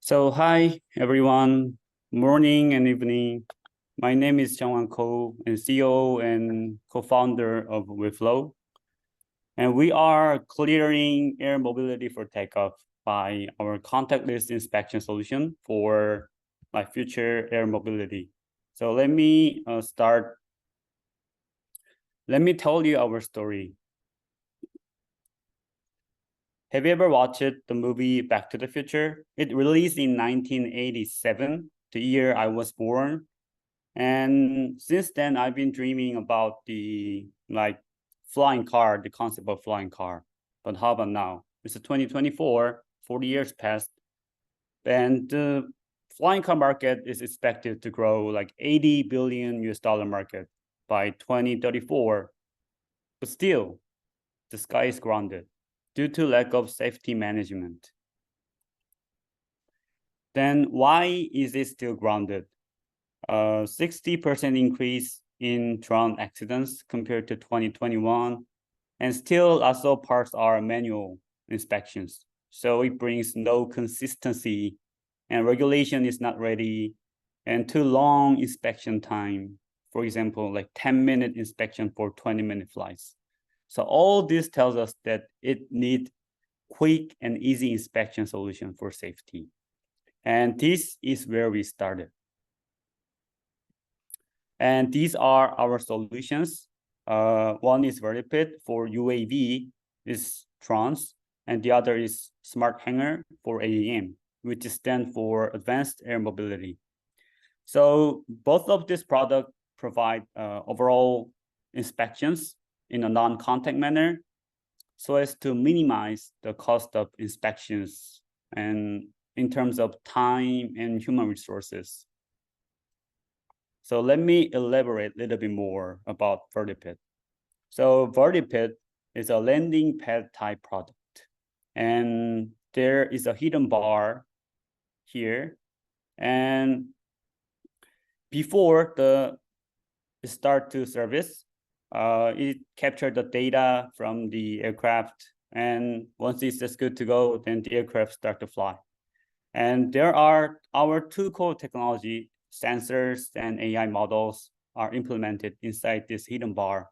So hi everyone, morning and evening. My name is Jeongwan Ko, and CEO and co-founder of WEFLO. And we are clearing air mobility for takeoff by our contactless inspection solution for future air mobility. So let me start. Let me tell you our story. Have you ever watched the movie Back to the Future? It released in 1987, the year I was born. And since then, I've been dreaming about the flying car, the concept of flying car. But how about now? It's 2024, 40 years passed, and the flying car market is expected to grow like 80 billion US dollar market by 2034. But still, the sky is grounded due to lack of safety management. Then why is it still grounded? 60% increase in drone accidents compared to 2021, and still lots of parts are manual inspections. So it brings no consistency, and regulation is not ready, and too long inspection time. For example, like 10-minute inspection for 20-minute flights. So all this tells us that it needs quick and easy inspection solution for safety. And this is where we started. And these are our solutions. One is VertiPit for UAV, is drones, and the other is Smart Hangar for AAM, which stands for Advanced Air Mobility. So both of these products provide overall inspections in a non-contact manner, so as to minimize the cost of inspections and in terms of time and human resources. So let me elaborate a little bit more about VertiPit. So VertiPit is a landing pad type product. And there is a hidden bar here. And before the start to service, it captured the data from the aircraft. And once it's just good to go, then the aircraft start to fly. And there are our two core technology, sensors and AI models are implemented inside this hidden bar.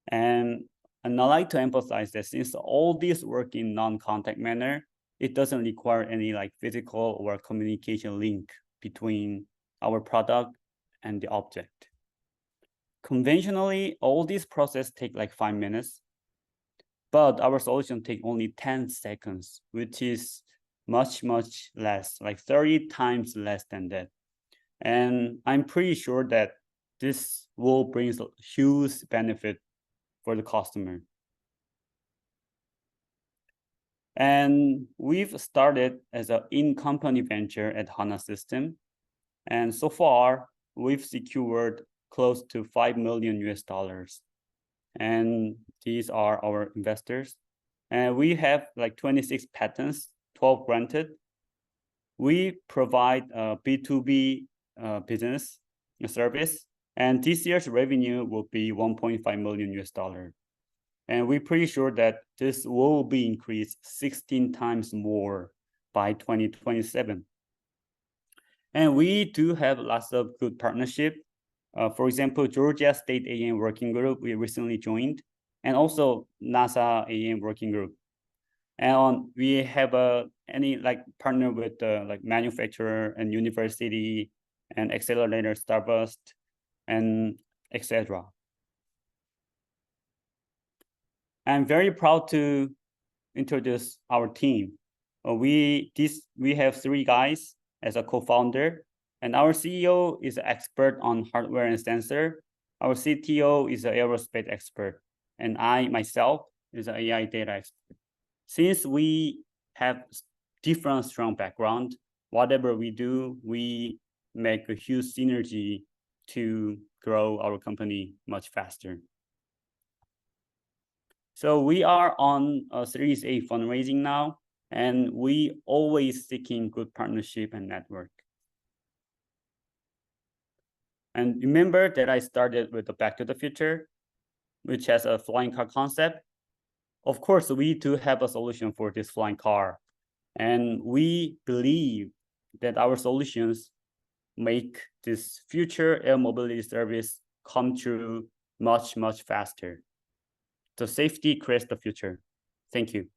And I like to emphasize that since all these work in non-contact manner, it doesn't require any physical or communication link between our product and the object. Conventionally, all these processes take 5 minutes, but our solution take only 10 seconds, which is much less, 30 times less than that. And I'm pretty sure that this will bring huge benefit for the customer. And we've started as an in-company venture at HANA System. And so far, we've secured close to 5 million US dollars. And these are our investors. And we have 26 patents, 12 granted. We provide a B2B business service, and this year's revenue will be 1.5 million US dollar. And we're pretty sure that this will be increased 16 times more by 2027. And we do have lots of good partnership. For example, Georgia State AM Working Group, we recently joined, and also NASA AM Working Group. And we have any partner with manufacturer and university and accelerator, Starburst, and etc. I'm very proud to introduce our team. We have 3 guys as a co-founder, and our CEO is an expert on hardware and sensor. Our CTO is an aerospace expert, and I myself is an AI data expert. Since we have different strong background, whatever we do, we make a huge synergy to grow our company much faster. So we are on a Series A fundraising now, and we always seeking good partnership and network. And remember that I started with the Back to the Future, which has a flying car concept. Of course, we do have a solution for this flying car. And we believe that our solutions make this future air mobility service come true much, much faster. So safety creates the future. Thank you.